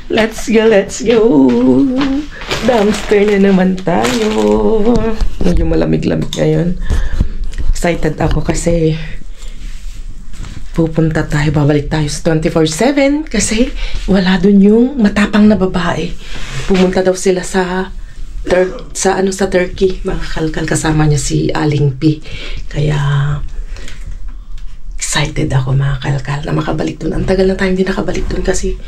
Let's go, let's go. Dumpster na naman tayo. Medyo malamig-lamig ngayon. Excited ako kasi pupunta tayo, babalik tayo sa 24/7 kasi wala dun yung matapang na babae. Pumunta daw sila sa Turkey. Mga kalkal, kasama niya si Aling P. Kaya excited ako mga kalkal na makabalik dun. Ang tagal na tayo hindi nakabalik dun kasi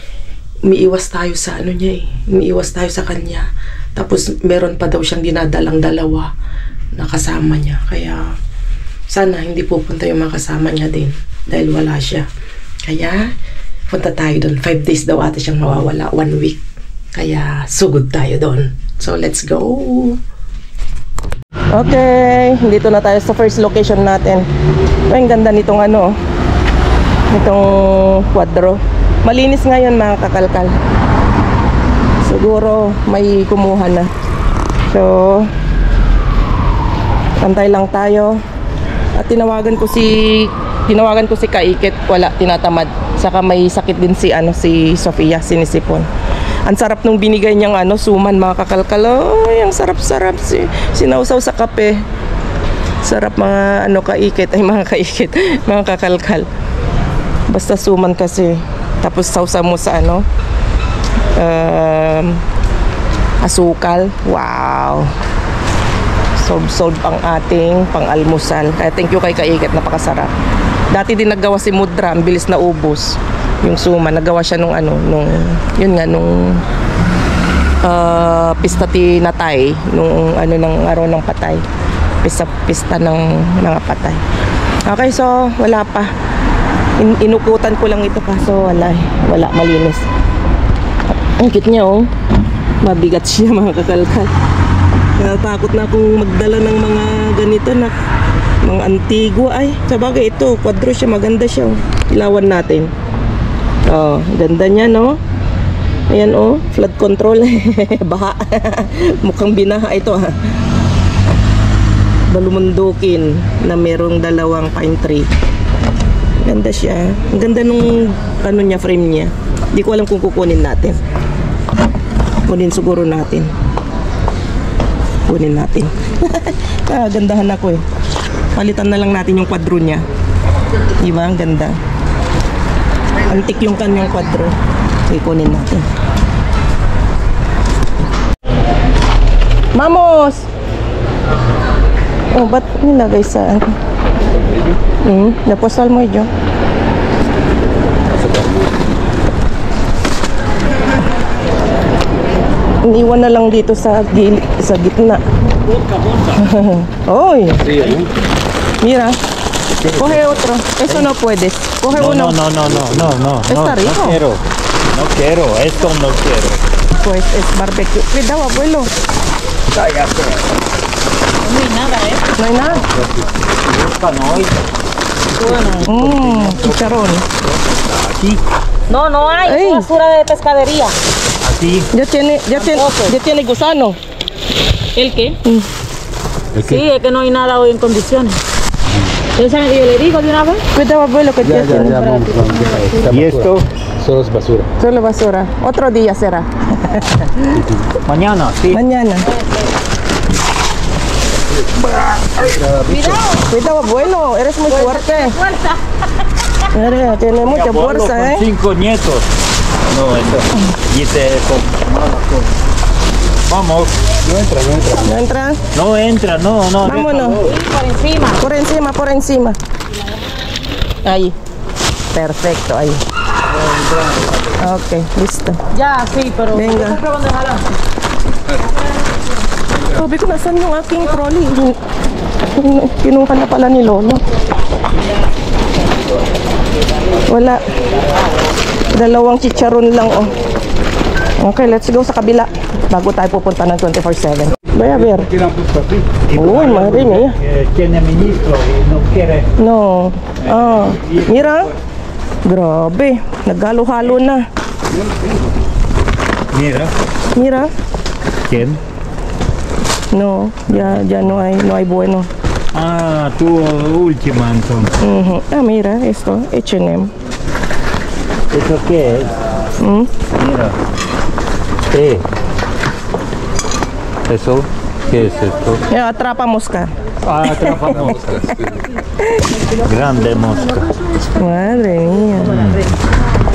umiiwas tayo sa ano niya eh. Umiiwas tayo sa kanya. Tapos meron pa daw siyang dinadalang dalawa na kasama niya. Kaya sana hindi pupunta yung mga kasama niya din dahil wala siya. Kaya punta tayo doon. 5 days daw ata siyang mawawala. 1 week. Kaya sugod tayo doon. So let's go. Okay, dito na tayo sa first location natin. Ay, ang ganda nitong ano, nitong kwadro. Malinis ngayon mga kakalkal. Siguro may kumuha na. So antay lang tayo. At tinawagan ko si Kaikit, wala, tinatamad. Saka may sakit din si si Sofia, sinisipon. Ang sarap nung binigay niyang suman mga kakalkal. Ay, ang sarap-sarap sinausaw sa kape. Sarap mga Kaikit, ay mga Kaikit, mga kakalkal. Basta suman kasi. Tapos sausa mo sa asukal. Wow. Solve ang ating pang-almusal. Kaya thank you kay Kaikit, napakasarap. Dati din naggawa si Mudra, ang bilis na ubos. Yung suman, naggawa siya nung pista ti natay, nung ng araw ng patay. Pista ng mga patay. Okay, so wala pa. Inukutan ko lang ito kaso wala malinis. Ang cute niya oh. Mabigat siya mga kakalkal. Natakot na akong magdala ng mga ganito na mga antigua ay. Sabagay ito, kwadro siya, maganda siya oh. Ilawan natin. Oh, ganda niya no. Ayan oh, flood control. Baha. Mukhang binaha ito ha. Balumundukin na merong dalawang pine tree. Ganda siya. Ang ganda nung niya, frame niya. Hindi ko alam kung kukunin natin. Kunin siguro natin. Kunin natin. Gandahan ako eh. Palitan na lang natin yung kwadro niya. Diba? Ang ganda. Antik yung kanyang kwadro. Okay, kunin natin. Mamos! Oh, ba't nilagay sa naposal mo yun. Iniwan na lang dito sa gitna. Oy. Mira. Coge otro. Eso no puedes. Coge uno. No. Está rico. No quiero. Esto no quiero. Pues es barbecue. Cuidado, abuelo. Cállate. No hay nada, ¿eh? No hay nada. No hay. Chicharrón. Aquí. No hay. Es basura de pescadería. Así. Ya tiene gusano. ¿El qué? ¿El qué? Sí, es que no hay nada hoy en condiciones. ¿Ustedes saben que yo le digo de una vez? Cuidado, abuelo, que ya tiene. ¿Y esto? Solo es basura. Solo basura. Otro día será. Mañana, sí. Mañana. Cuidado, abuelo, eres muy fuerte. Fuerza. Tiene mucha fuerza, 5 nietos. No, eso. Dice eso. Vamos. No entra. ¿No entra? No entra, no. Vámonos. Sí, por encima. Por encima. Ahí. Perfecto, ahí. Ok, listo. Ya, sí, pero... Venga. Sabi ko, nasan yung aking trolley? Kinuha na pala ni Lolo. Wala. Dalawang chicharon lang, oh. Okay, let's go sa kabila. Bago tayo pupunta ng 24/7. Vaya a ver. Uy, madre mía. Tiene ministro y no quiere. No. Mira. Grabe. Naghalo-halo na. Mira. ¿Quién? No, ya no hay bueno. Ah, tu última entonces. Mira, esto, H&M. ¿Eso qué es? Mira. ¿Eso? ¿Qué es esto? Atrapa mosca. Ah, atrapa moscas. Grande mosca. Madre mía.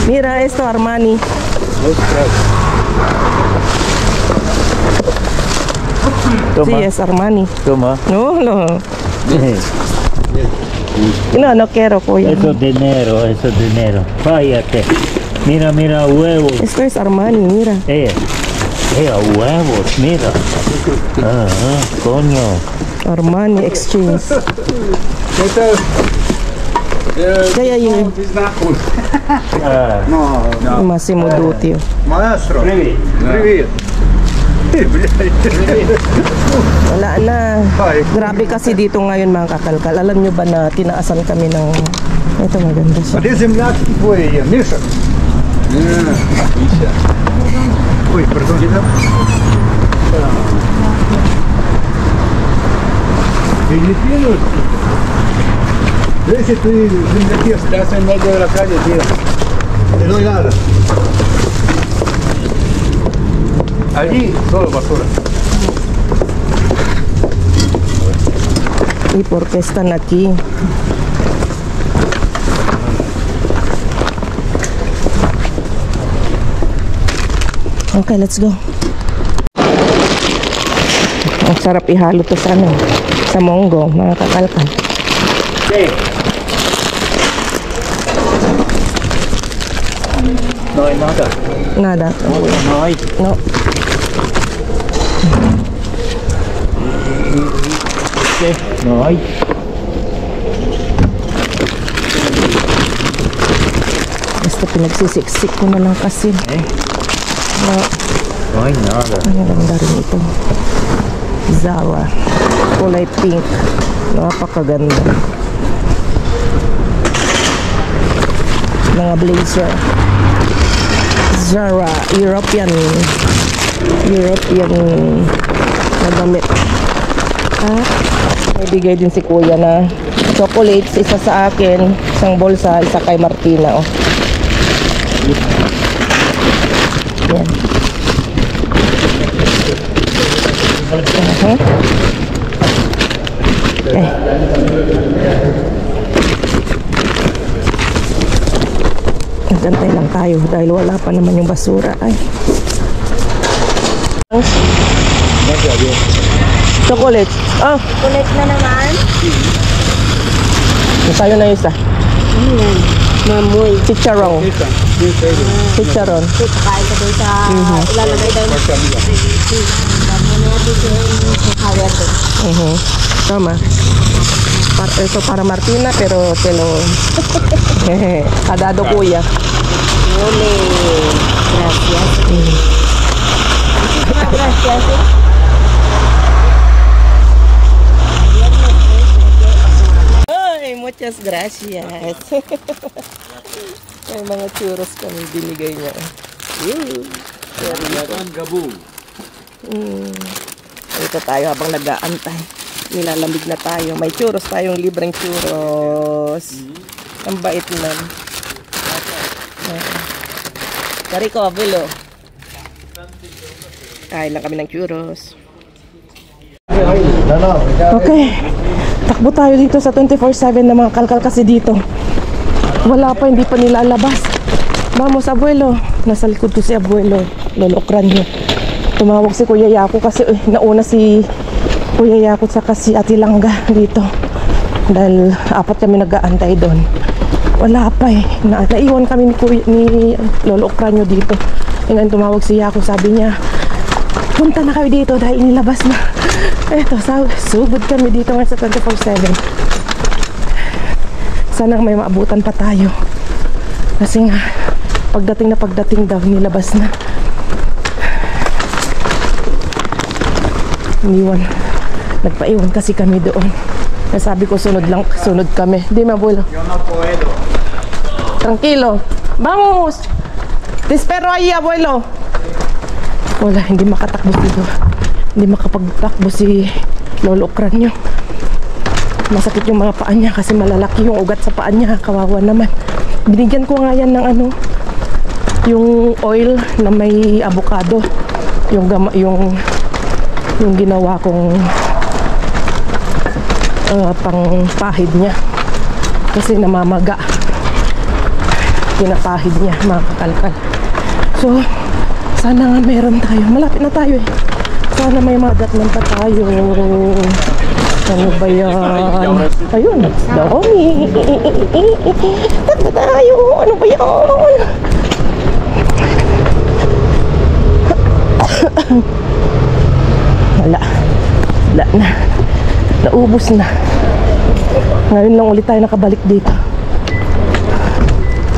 Mira esto, Armani. Toma, Sí, es Armani. toma. No, no. No quiero, kuya. Eso es dinero, eso es dinero. Váyate. Mira, mira, huevos. Esto es Armani, mira. Huevos, mira. Coño. Armani Exchange. Kaya yun, Massimo Dutti. Maestro. Привет. Привет. Wala na. Grabe kasi dito ngayon mga kakalkal. Alam nyo ba na tinaasan kami ng... Ito maganda siya. Где земляк твой, Миша? Миша. Ой, пардон. Филиппины? Если ты земляки остался много в Аркадии, te doy nada. Allí solo basura. ¿Y por qué están aquí? Okay, let's go. Ang sarap ihalo to sa ano, sa monggo, mga kakalkal. No hay nada. Nada. No hay. No. No hay. Basta pinagsisiksik ko na lang kasi. No. No hay nada. Ang ganda rin ito. Zara. Kulay pink. Napakaganda. Mga blazer. Zara. European na damit. At may bigay din si kuya na chocolates. Isa sa akin. Isang bolsa. Isa kay Martina. Oh. Yan. Okay. Nagantay lang tayo dahil wala pa naman yung basura. Ay. Chocolate. Ah, Kulit na naman. sa'yo na isa. Ano yan? Mamoy. Chicharon. Chicharon. Kain ka doon sa ilalagay daw na. Mamoy natin sa kawet doon. Tama. Ito para Martina pero te lo adado kuya. Ole. Gracias. Gracias. Ay, muchas gracias. May mga churros kami binigay niya. Ito tayo habang nag-aantay. Nilalamig na tayo. May churros tayong libreng churros. Ang bait nun. Kariko, Vilo. Kain lang kami ng churros. Okay. Takbo tayo dito sa 24/7 na mga kalkal kasi dito. Wala pa, hindi pa nilalabas. Vamos, abuelo. Nasa likod ko si abuelo. Lolokran niya. Tumawag si Kuya Yako kasi nauna si Kuya Yako sa si Ate Langga dito. Dahil 4 kami nag-aantay doon. Wala pa eh. Naiwan kami ni Lolo Okranyo dito. Ngayon tumawag si Yako, sabi niya, punta na kayo dito dahil nilabas na. Eto, sugod kami dito ngayon sa 24/7. Sana may maabutan pa tayo. Kasi nga, pagdating daw, nilabas na. Nagpaiwan kasi kami doon. Sabi ko sunod kami. Di mabulo. Yo no puedo. Tranquilo. Vamos. Te espero ahí, abuelo. Wala, hindi makatakbo dito. Hindi makapagtakbo si Lolo Okranyo. Masakit yung mga paa niya kasi malalaki yung ugat sa paa niya. Kawawa naman. Binigyan ko nga yan ng yung oil na may avocado. Yung ginawa kong pang pahid niya. Kasi namamaga. Pinapahid niya, mga kakalkal. So, sana nga meron tayo. Malapit na tayo eh. Sana may madatnan pa tayo. Ano ba yan? Ayun, dami. Tatlo tayo. Ano ba yan? Wala na. Naubos na. Ngayon lang ulit tayo nakabalik dito.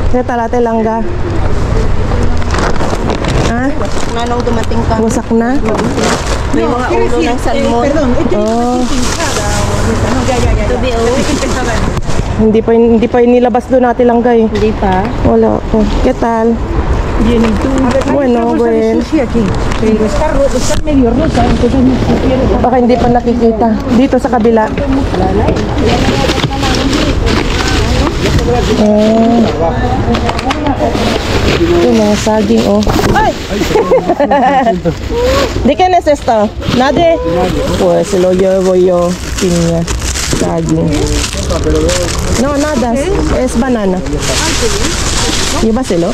Kaya talate lang ga. Ha? Nanong dumating ka. Wasak na? May mga ulo ng salmon. Oh. Tubi o. Hindi pa inilabas doon natin lang gay. Hindi pa. Wala po. ¿Qué tal? Bueno, bueno. Baka hindi pa nakikita. Dito sa kabila. Ito mga saging, oh. Ay! ¿De quién es esto? ¿Nadie? Pues se lo llevo yo. Piña. Saging. No, nada. Es banana. ¿Llévaselo?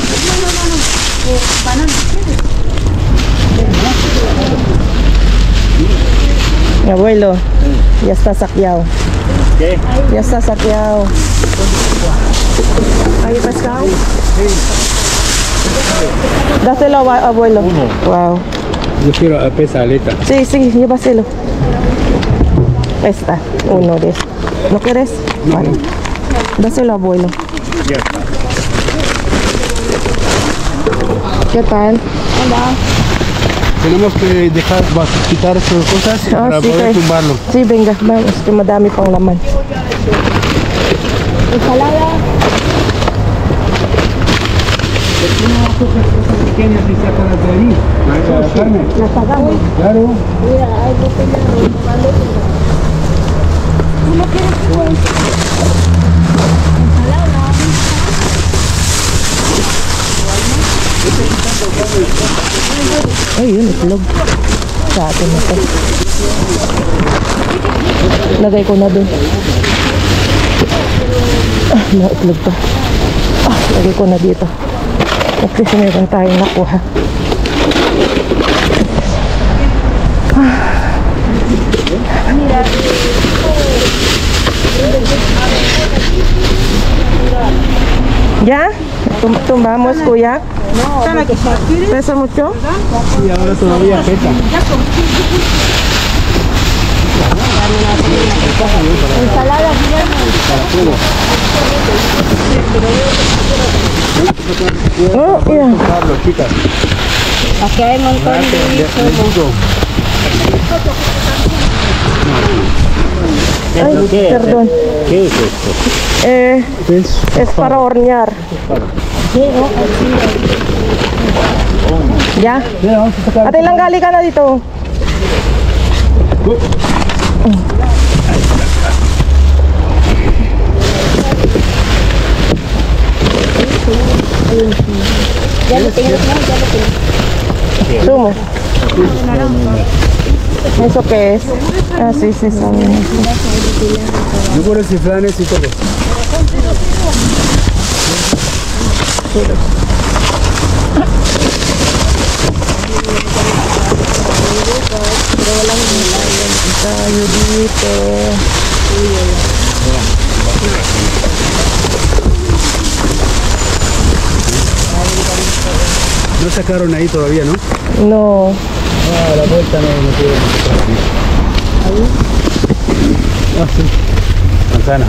Mi abuelo, ya está saqueado. ¿Qué? Ya está saqueado. ¿Hay pescado? Dáselo, abuelo. Wow. Yo quiero a pesaleta. Sí, llévaselo. Esta, uno de estos. ¿No quieres? Vale. Dáselo, abuelo. Ya está. ¿Qué tal? Tenemos que quitar sus cosas para sí, poder okay. tumbarlo. Sí, venga, vamos, que madami pang laman. Ensalada. Pequeñas y sácalas de ahí. La carne. La sacamos. Claro. Mira, hay botella. ¿Tú no quieres pues? Ensalada. Ay, yun, itlog. Sa atin na to. Lagay ko na dun. Mga itlog to. Lagay ko na dito. At kasi meron tayong nakuha. ¿Ya? ¿Tumbamos, kuya? ¿Pesa mucho? Sí, ahora todavía pesa. Ensalada. Oh, yeah. Tumbarlo, chicas. Aquí hay un montón de Todo. Ay, ¿Qué es? perdón. ¿Qué es esto? Es para hornear. ¿Ya? Mira, vamos a sacar. Ate lang gali ka na dito. Ya lo tengo, ya lo tengo. Sumo. ¿Eso qué es? Ah, sí, saben. Yo por los cifranes y todo. Tayo dito. No sacaron ahí todavía, ¿no? No. Ah, a la vuelta no quiero mostrar. ¿Ahí? Ah, sí. Manzana.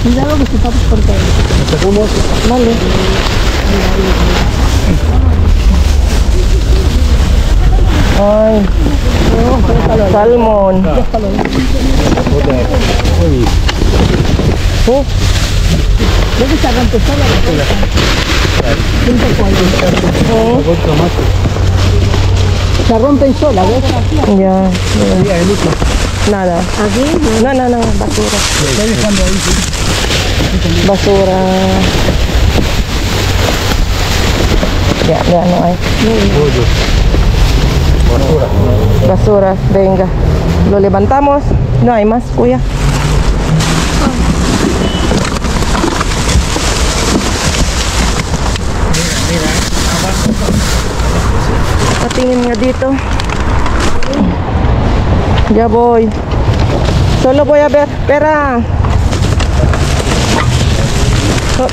Cuidado que estamos cortando. ¿Lo sacamos? Vale. Ay. Salmon. Uy. Debe estar rompesada la cosa. Se rompen sola, ¿ves? Ya. Todavía hay mucho. Nada. Aquí, No, basura. Está dejando ahí, sí. Basura. Ya no hay. Basura, venga. Lo levantamos. No hay más, kuya. Patingin nga dito. Ya voy. Solo voy a ver. Espera. Oh.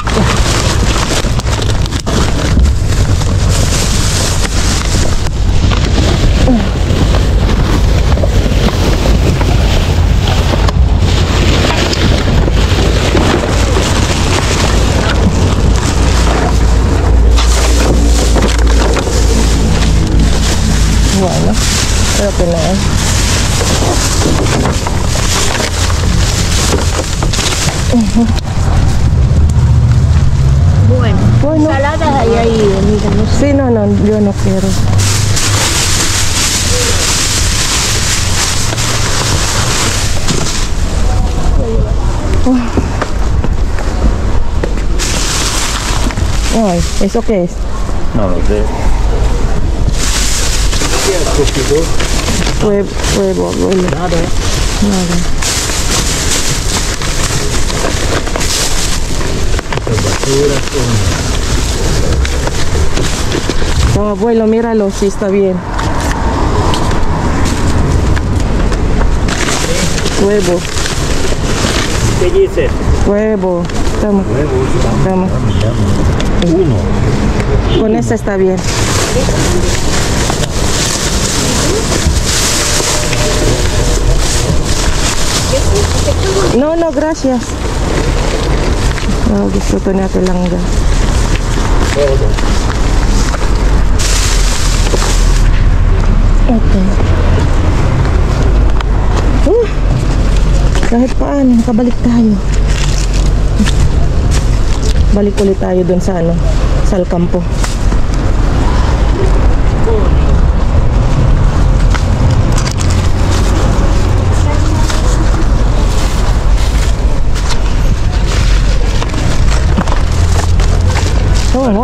Bueno, creo que no hay. Bueno. Ensaladas ahí, mira, no sé. Sí, no, yo no quiero. Ay, ¿eso qué es? No lo sé. Huevo, abuelo. Nada. No, abuelo, míralo, sí está bien. Huevo, ¿Qué dices? huevo. Toma, toma. Uno. Con esa está bien. No, gracias. Gusto ko na tilangga. Okay. Kahit paano, nakabalik tayo. Balik ulit tayo dun sa sa Alcampo.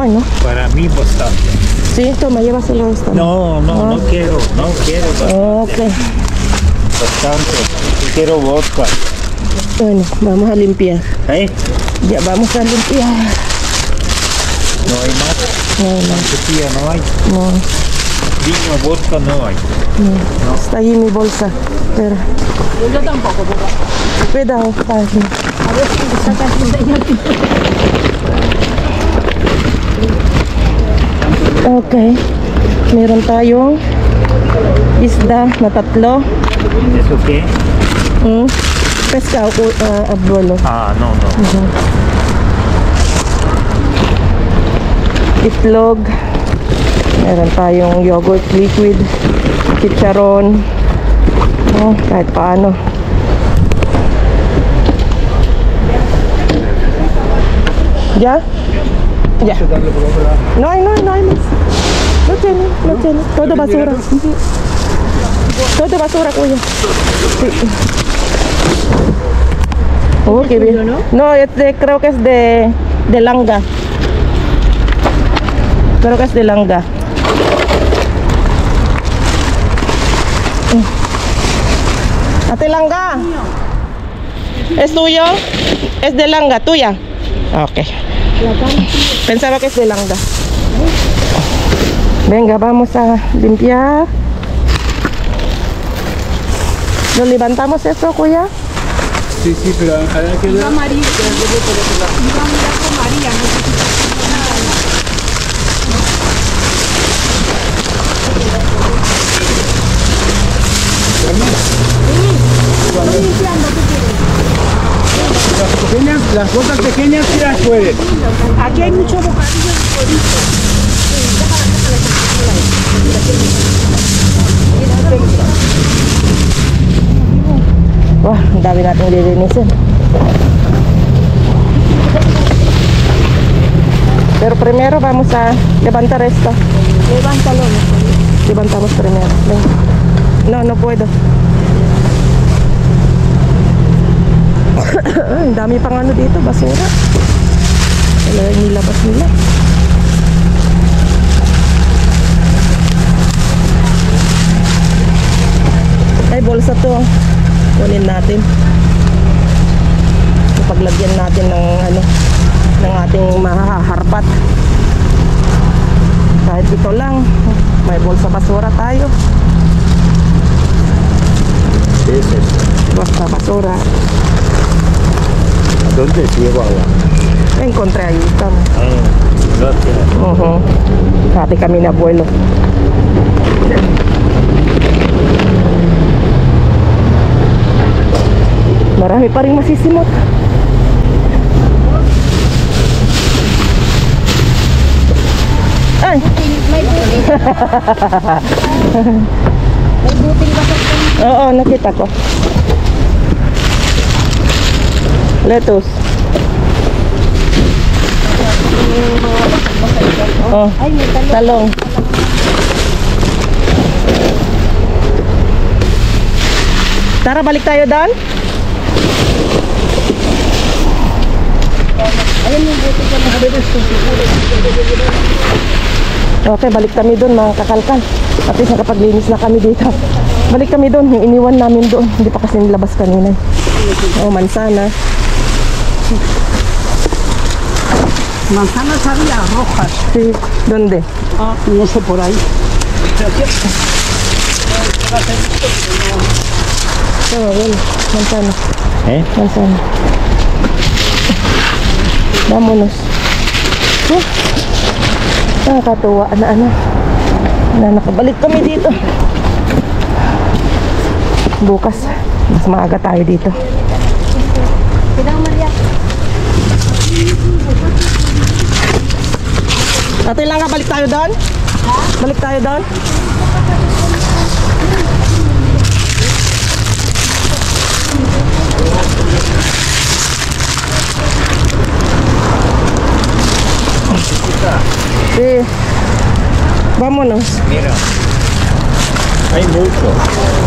No. Para mí bastante. Sí, toma, llévaselo esto. No quiero, no quiero Ok. bastante. Quiero vodka. Bueno, vamos a limpiar. ¿Eh? Ya vamos a limpiar. No hay más. No. Mantequilla no hay. No. Vino, vodka no hay. Está ahí mi bolsa. Espera. Yo tampoco, papá. Cuidado, padre. A ver si me sacas un señor. Okay. Meron tayong isda na tatlo. ¿Eso qué? Pescado, abuelo. Ah, no. Itlog. Meron tayong yogurt liquid. Chicharon. Kahit paano. ¿Ya? Ya. No hay más. No tiene. Todo basura. Todo basura, kuya. Sí. Oh, qué bien. No, creo que es de Langa. Creo que es de Langa. Ate Langa. ¿Es tuyo? Es de Langa, tuya. Ok. Pensaba que es de Langa. Venga, vamos a limpiar. ¿Lo levantamos eso, kuya? Sí, pero hay que ver. María. Iba a mirar con María, no sé si nada. Estoy limpiando, ¿qué quieres? Las cosas pequeñas sí las pueden. Aquí hay mucho bocadillo de codito. Wah, ang dami nating lilinisin. Pero primero vamos a levantar esto. Levántalo. Levantamos primero. Venga. No puedo. Ang dami pang ano dito, basura. Kailangan nilabas nila. kunin natin. Paglagyan natin ng ano, ng ating mahaharpat. Kahit ito lang, may bulsa basura tayo. Bulsa basura. ¿Dónde llevo agua? Encontré ahí, estamos. Gracias. Dati kami na abuelo. Marami pa rin masisimot. Ay! May buting. May buting ba sa Oo, nakita ko. Lettuce. Oh, Ay, may talong. talong. Tara, balik tayo doon. Ayun yung buting ko. Okay, balik kami doon mga kakalkan. At least nakapaglinis na kami dito. Balik kami doon, yung iniwan namin doon. Hindi pa kasi nilabas kanina. Oh, mansana. Manzana sabía rojas. Sí, ¿dónde? Ah, no sé por ahí. Oh, bueno, manzana. Manzana. Vámonos. Nakakatuwa na ano. Na nakabalik kami dito. Bukas, mas maaga tayo dito. Pinang Maria. Ate lang ka, balik tayo doon? Balik tayo doon? Sí. Vámonos. Mira, hay mucho.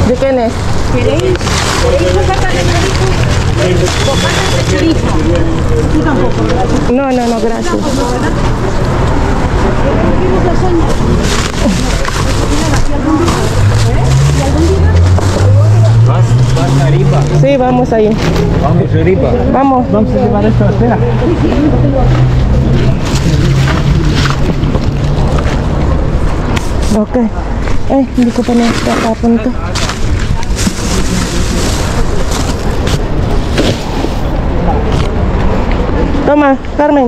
¿De quién es? ¿Queréis? ¿Queréis bocata de chorizo? Bocata de chorizo. Tú tampoco, ¿verdad? No, no, no, gracias. ¿Quieres lasaña? ¿Y algún día? Vas arriba. Sí, vamos ahí. Vamos arriba. Vamos. Vamos a llevar esto, espera. Okay. Eh, hindi ko pa nakatapon to. Toma, Carmen.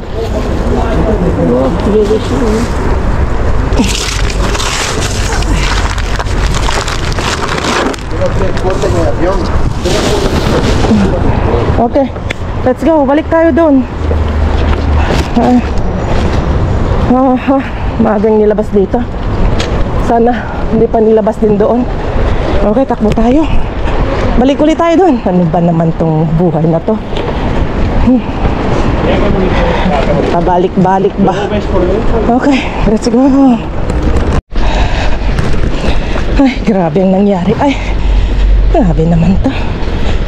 Okay, let's go. Balik tayo doon. Maagang nilabas dito. Sana hindi pa nilabas din doon. Okay, takbo tayo. Balik ulit tayo doon. Ano ba naman tong buhay na to? Pabalik-balik ba? Okay, let's go. Ay, grabe ang nangyari. Ay, grabe naman to.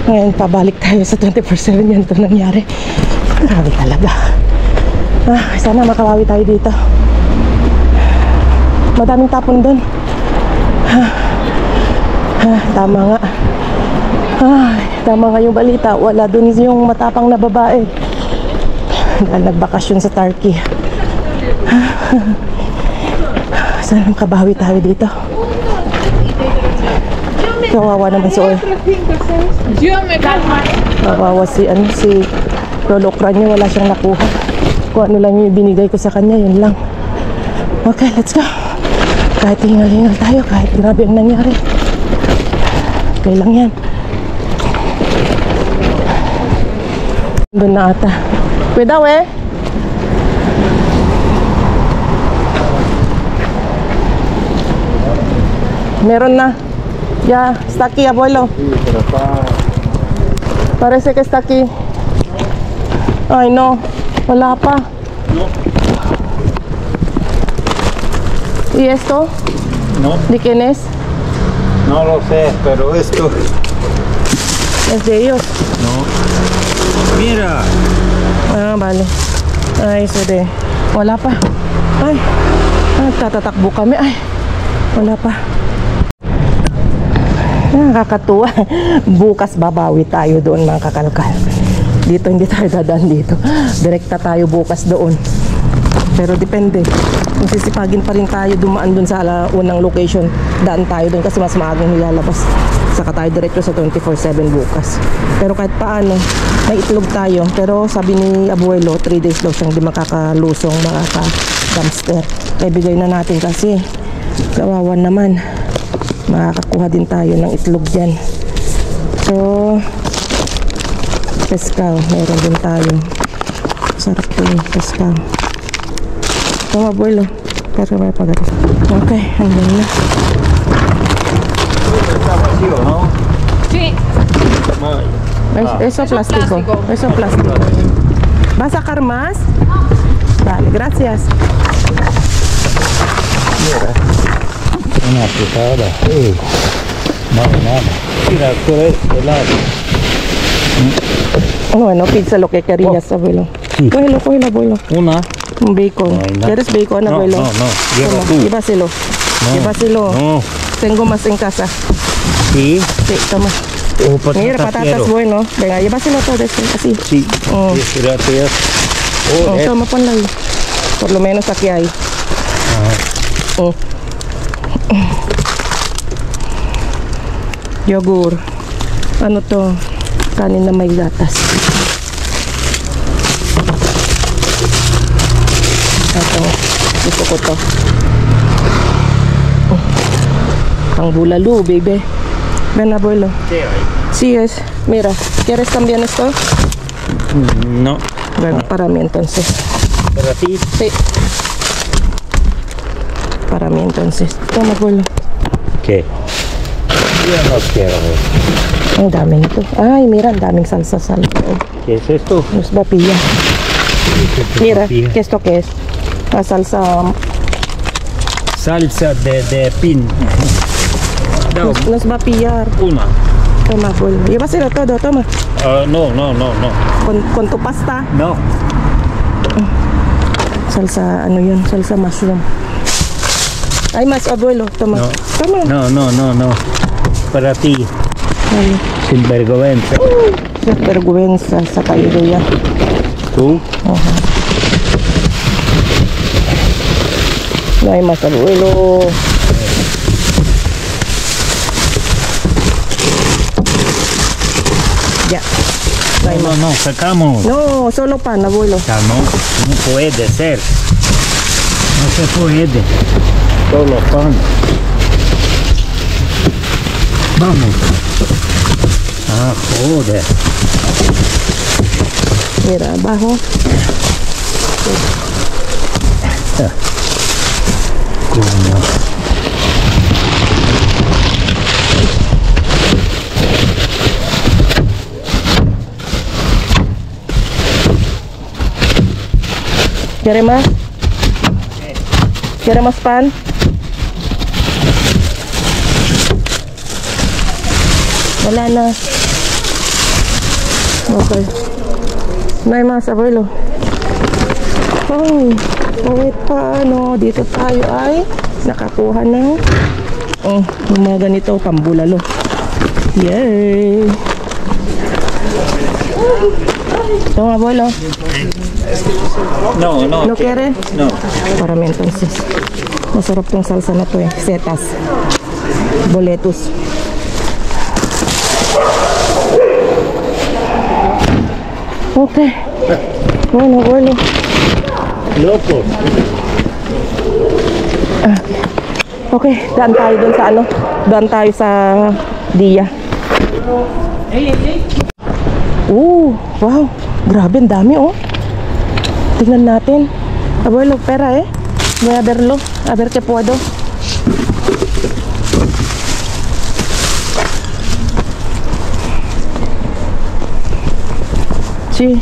Ngayon, pabalik tayo sa 24/7 yan to nangyari. Grabe talaga. Sana makawawi tayo dito. Madaming tapon doon. Tama nga. Tama nga yung balita. Wala doon yung matapang na babae. Dahil nagbakasyon sa Turkey. Sana makabawi tayo dito. Kawawa naman si Oy. Kawawa si Lolo Crane, wala siyang nakuha. Kung ano lang yung binigay ko sa kanya, yun lang. Okay, let's go. Kahit hingal-hingal tayo, kahit grabe ang nangyari. Okay lang yan. Doon na ata. Pwede we? Meron na. Ya, está aquí, abuelo. Parece que está aquí. Ay, no. Wala pa. ¿Y esto? No, ¿De quién es? no lo sé, pero esto. Es de ellos. No. Mira. Vale. Ay, eso de... Wala pa. Ay, tatatakbo kami. Ay, wala pa. Nakakatuwa. Bukas babawi tayo doon mga kakalkal. Dito hindi tayo dadaan dito. Direkta tayo bukas doon. Pero depende. Kung sisipagin pa rin tayo dumaan doon sa unang location, daan tayo doon kasi mas maagang nilalabas. Saka tayo diretso sa 24/7 bukas. Pero kahit paano, may itlog tayo. Pero sabi ni Abuelo, 3 days daw siyang di makakalusong, makaka-dumpster. Kaya bigay na natin kasi kawawan naman. Makakakuha din tayo ng itlog dyan. So, peskaw, meron din tayo. Sarap po yung peskaw. Ito Abuelo, pero may pagatas. Okay, hanggang na. Sí. Eso plástico. Eso plástico. ¿Vas a sacar más? Vale, gracias. Una putada. No, nada. Mira, por este lado. Bueno, pizza lo que querías, Abuelo. Sí. Cógelo, cógelo, Abuelo. Una. Un bacon. Ay, no. ¿Quieres bacon, No, Abuelo? no, lleva Toma, tú. llévaselo. No. Llévaselo. No. Tengo más en casa. Sí. Sí, toma. O patatas Mira, patatas, quiero. bueno. Venga, llévaselo todo eso, así. Sí. Oh. Sí, gracias. Oh, toma, ponla ahí. Por lo menos aquí hay. Oh. Yogur. Ano to? Kanin na may gatas. Ito. Gusto ko to. Ang bulalo, baby. Ven, Abuelo. Sí es. Mira, ¿quieres también esto? No. Bueno, para mí entonces. ¿Para ti? Sí. Para mí entonces. Toma, Abuelo. ¿Qué? Yo no quiero ver. Ang dami nito. Ay, mira, ang daming salsa. ¿Qué es esto? Nos papilla. Mira, papilla. ¿qué esto qué es? La salsa. Salsa de pin. No, Nos va a pillar. una. Toma, Abuelo. Llévaselo todo, toma. No. Con tu pasta. No. Salsa, ano yun? Salsa mushroom. Ay, más, Abuelo. Toma. No. Toma. No. Para ti. Ay, Sin vergüenza. qué vergüenza sa kayo ya. ¿Tú? No hay más, Abuelo. Ya. No hay más. No, sacamos. No, solo pan, Abuelo. Ya no puede ser. No se puede. Solo pan. Vamos. Ah, joder. Mira, abajo. Coño. ¿Quiere más? ¿Quiere más pan? Wala na. Okay. No hay más, Abuelo. Ay, kahit paano, dito tayo ay nakakuha ng yung mga ganito, pambulalo. Yay! Ito, Abuelo. No. ¿No quiere? No. Para mí entonces. Masarap tong salsa na to eh. Setas. Boletus. Okay. Bueno. Loco. Okay, daan tayo dun sa ano. Daan tayo sa Dia. Wow. Grabe, ang dami oh. Tingnan natin. Abuelo, pera eh. Voy a verlo. A ver qué puedo. Sí.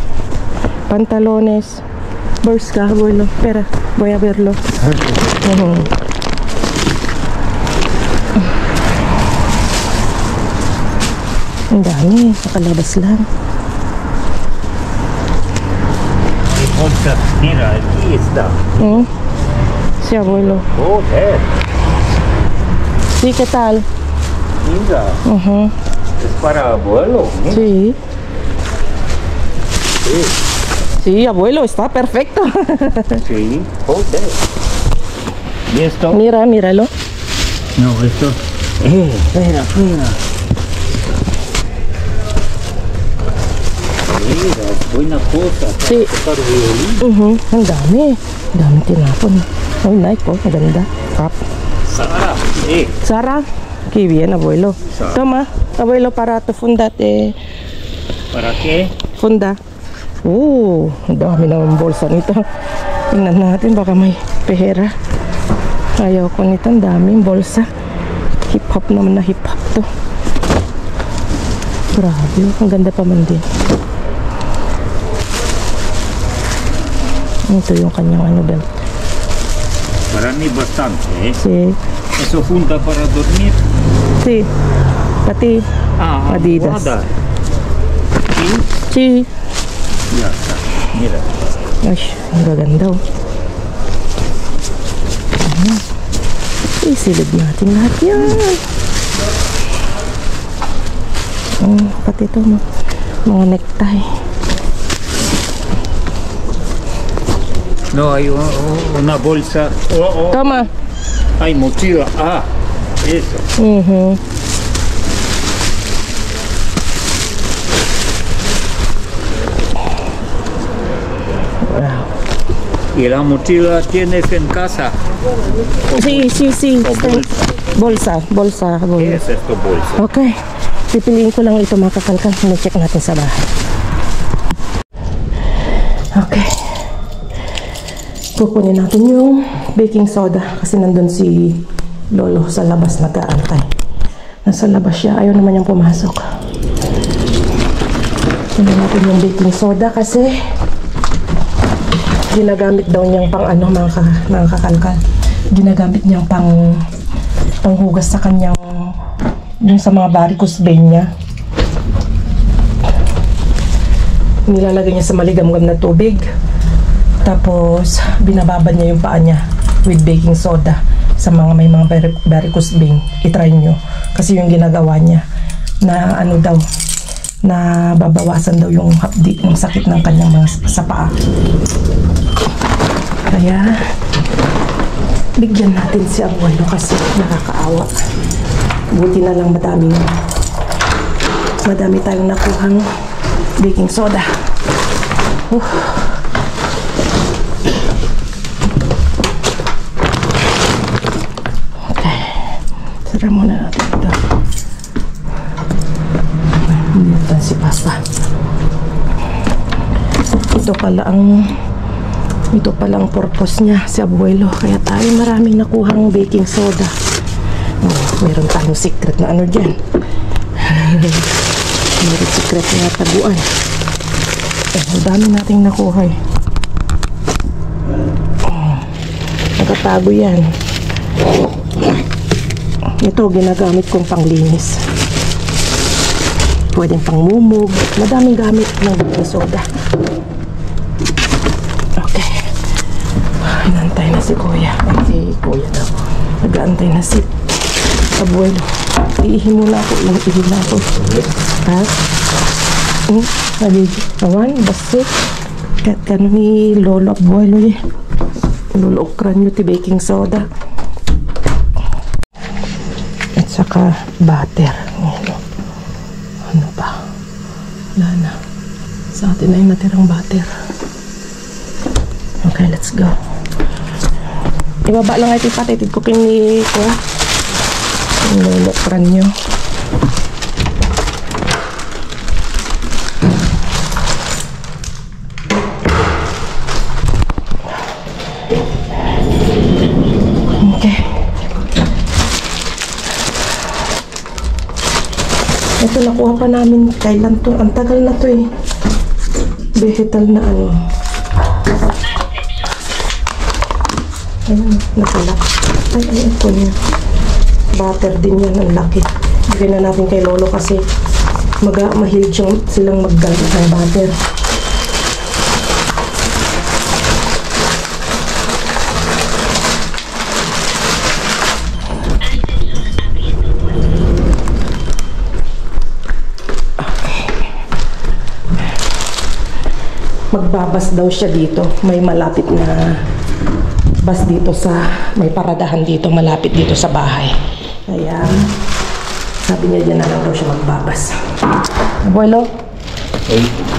Pantalones. Burska, abuelo. Espera, voy a verlo. Ang dami. Nakalabas lang. Mira, aquí está. Sí, abuelo. Joder. Sí, ¿qué tal? Mira, Ujú. es para abuelo. ¿no? Sí. Sí, abuelo, está perfecto. Sí, joder. ¿Y esto? Mira, míralo. No, esto. Espera, espera. Mira, buena cosa. Sí. Tocar violín. Ang dami. Ang dami tinapon. Oh, nice po. Maganda. Cup. Sara, Sara, qué bien, abuelo. Sara. Toma, abuelo, para tu fundate. ¿para qué? Funda. Ang dami naman bolsa nito. Tingnan natin, baka may pehera. Ayaw ko nito, ang daming bolsa. Hip-hop naman na hip-hop to. Grabe, ang ganda pa man din. Ito yung kanyang ano belt. Para mí bastante, ¿eh? Si, Eso funda para dormir. si, pati Adidas. Guarda. Si, Ya está. Mira. ay, ang gaganda oh. Isilid natin lahat yan. Pati ito mga necktie. No, hay una bolsa. Tama. Hay mochila. Ah, eso. Wow. ¿Y la mochila tienes en casa? Si, O bolsa. Bolsa. ¿Qué es esto bolsa? Okay. Pipiliin ko lang ito mga kakalkal. Check natin sa bahay. Okay. Kukunin natin yung baking soda kasi nandun si Lolo sa labas nag-aantay. Nasa labas siya. Ayaw naman niyang pumasok. Kunin natin yung baking soda kasi ginagamit daw niyang pang ano mga kakalkal. Ginagamit niyang panghugas sa kanyang yung sa mga varicose vein niya. Nilalagay niya sa maligamgam na tubig. Tapos binababad niya yung paa niya with baking soda sa mga may mga varicose vein. I-try nyo. Kasi yung ginagawa niya na ano daw, na babawasan daw yung hapdi ng sakit ng kanyang mga sa paa. Kaya bigyan natin si abuelo kasi nakakaawa. Buti na lang madami tayong nakuhang baking soda. Okay. Sara muna natin ito. Hindi si Papa. Ito pala ang purpose niya si abuelo. Kaya tayo maraming nakuhang baking soda. Meron tayong secret na ano dyan. Meron secret na taguan. Ang dami nating nakuha eh. Nagatago yan. Ito ginagamit kong panglinis. Pwedeng pangmumog. Madaming gamit ng baking soda. Okay. Inantay na si Kuya. Si Kuya daw. Nag-aantay na si abuelo. Iihi muna ako. Iihi na ako. Ha? Awan, basi. Kano ni Lolo abuelo eh. Lolo okran nyo ti baking soda. At saka butter. Ano ba? Wala na. Sa atin na yung natirang butter. Okay, let's go. Ibaba lang ito patitid ko kini ko. Lulokran nyo. Okay. Ito nakuha pa namin kailan to. Ang tagal na to eh. Vegetal na ano. Ayun, nakalak. Ay, ko niya. Butter din yan, ang laki. Bigyan na natin kay Lolo kasi mahilig silang maggamit ng butter. magbabas daw siya dito. May malapit na bus dito sa, may paradahan dito, malapit dito sa bahay. Kaya, sabi niya dyan na lang daw siya magbabas. Abuelo?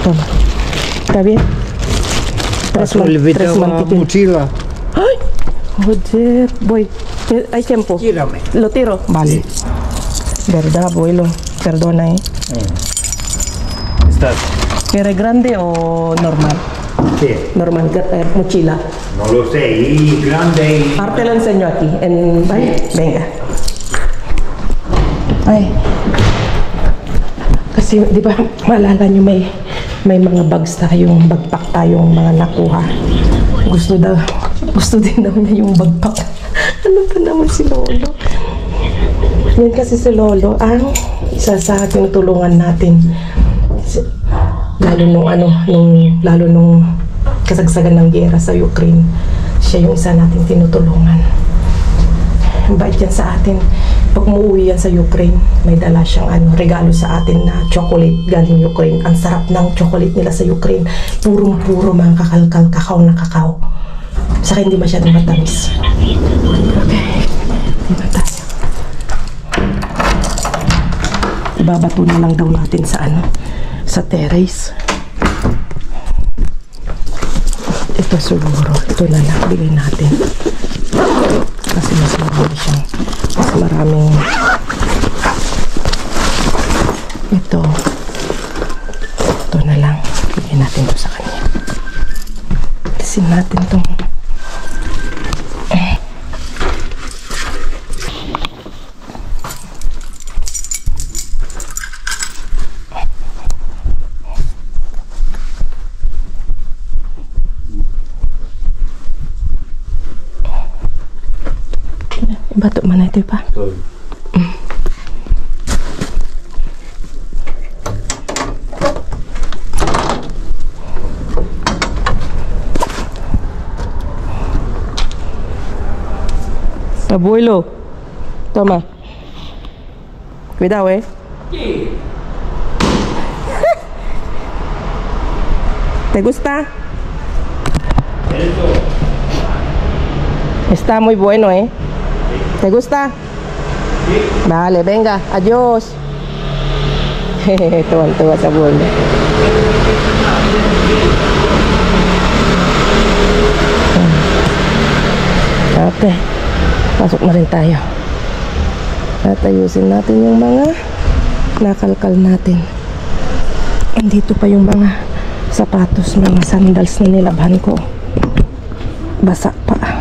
Toma. ¿Está bien? Tres mantiquín. mochila. ¡Ay! Joder, voy. ¿Hay tiempo? Tírame. ¿Lo tiro? Vale. ¿Verdad, abuelo? Perdona, ¿Estás? ¿Eres grande o normal? ¿Qué? Normal, mochila. No lo sé, y grande y... Ahora te lo enseño aquí. Vale, venga. Ay. Kasi, di ba, maalala nyo may mga bags tayong, backpack tayong mga nakuha. Gusto din daw niya yung backpack. Ano pa naman si Lolo? Yan kasi si Lolo, ang isa sa tinutulungan natin. Lalo nung kasagsagan ng giyera sa Ukraine. Siya yung isa natin tinutulungan. Ang bait yan sa atin. Pag umuwi yan sa Ukraine, may dala siyang regalo sa atin na chocolate galing Ukraine. Ang sarap ng chocolate nila sa Ukraine. Purong-puro mga kakalkal, kakao na kakao. Saka hindi masyadong matamis. Okay. Dito tayo. Ibabato na lang daw natin sa terrace. Ito siguro. Ito na lang. Bigay natin. Kasi mas maraming ito na lang. Bigay natin ito sa kanya. Tisin natin itong bato mana itu pa. Abuelo, toma. Cuidado, ¿Te gusta? Está muy bueno, ¿Te gusta? Sí. Vale, venga, adiós. Tuwan-tuwa sa abuelo. Okay. Pasok na rin tayo. At ayusin natin yung mga nakalkal natin. Andito pa yung mga sapatos, mga sandals na nilabhan ko. Basa pa.